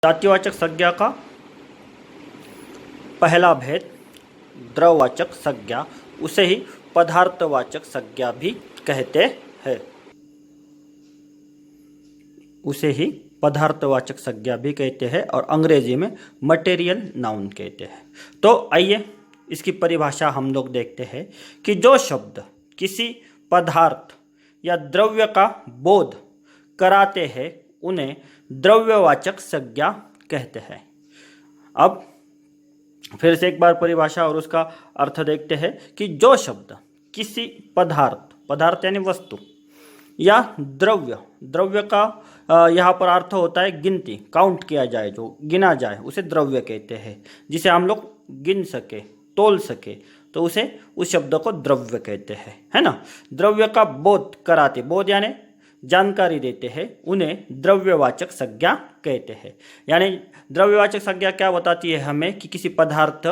जातिवाचक संज्ञा का पहला भेद द्रववाचक संज्ञा, उसे ही पदार्थवाचक संज्ञा भी कहते हैं। उसे ही पदार्थवाचक संज्ञा भी कहते हैं और अंग्रेजी में मटेरियल नाउन कहते हैं। तो आइए इसकी परिभाषा हम लोग देखते हैं कि जो शब्द किसी पदार्थ या द्रव्य का बोध कराते हैं उन्हें द्रव्यवाचक संज्ञा कहते हैं। अब फिर से एक बार परिभाषा और उसका अर्थ देखते हैं कि जो शब्द किसी पदार्थ यानी वस्तु या द्रव्य का यहाँ पर अर्थ होता है गिनती, काउंट किया जाए, जो गिना जाए उसे द्रव्य कहते हैं। जिसे हम लोग गिन सके, तोल सके, तो उसे उस शब्द को द्रव्य कहते हैं, है ना। द्रव्य का बोध कराते, बोध यानी जानकारी देते हैं, उन्हें द्रव्यवाचक संज्ञा कहते हैं। यानी द्रव्यवाचक संज्ञा क्या बताती है हमें कि किसी पदार्थ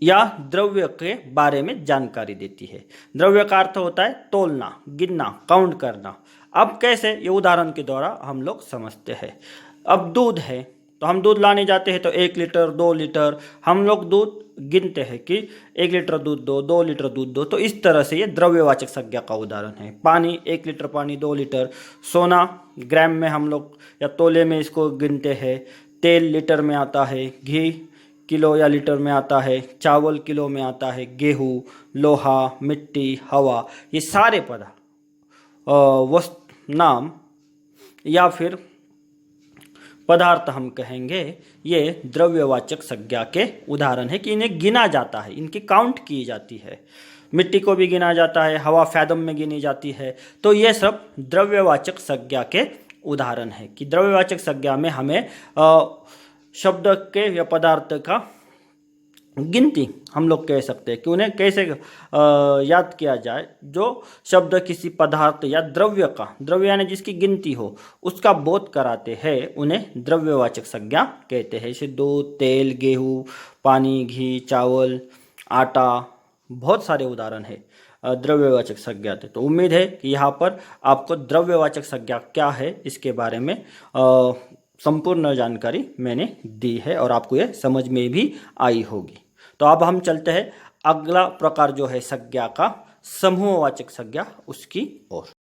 या द्रव्य के बारे में जानकारी देती है। द्रव्य का अर्थ होता है तोलना, गिनना, काउंट करना। अब कैसे, ये उदाहरण के द्वारा हम लोग समझते हैं। अब दूध है तो हम दूध लाने जाते हैं तो 1 लीटर 2 लीटर हम लोग दूध गिनते हैं कि 1 लीटर दूध दो, 2 लीटर दूध दो। तो इस तरह से ये द्रव्यवाचक संज्ञा का उदाहरण है। पानी 1 लीटर पानी 2 लीटर। सोना ग्राम में हम लोग या तोले में इसको गिनते हैं। तेल लीटर में आता है। घी किलो या लीटर में आता है। चावल किलो में आता है। गेहूँ, लोहा, मिट्टी, हवा, ये सारे वस्तु नाम या फिर पदार्थ हम कहेंगे, ये द्रव्यवाचक संज्ञा के उदाहरण है कि इन्हें गिना जाता है, इनकी काउंट की जाती है। मिट्टी को भी गिना जाता है, हवा फैदम में गिनी जाती है। तो ये सब द्रव्यवाचक संज्ञा के उदाहरण है कि द्रव्यवाचक संज्ञा में हमें शब्द के या पदार्थ का गिनती हम लोग कह सकते हैं कि उन्हें कैसे याद किया जाए। जो शब्द किसी पदार्थ या द्रव्य यानी जिसकी गिनती हो, उसका बोध कराते हैं, उन्हें द्रव्यवाचक संज्ञा कहते हैं। जैसे दूध, तेल, गेहूँ, पानी, घी, चावल, आटा, बहुत सारे उदाहरण है द्रव्यवाचक संज्ञा थे। तो उम्मीद है कि यहाँ पर आपको द्रव्यवाचक संज्ञा क्या है इसके बारे में संपूर्ण जानकारी मैंने दी है और आपको ये समझ में भी आई होगी। तो अब हम चलते हैं अगला प्रकार जो है संज्ञा का, समूहवाचक संज्ञा, उसकी ओर।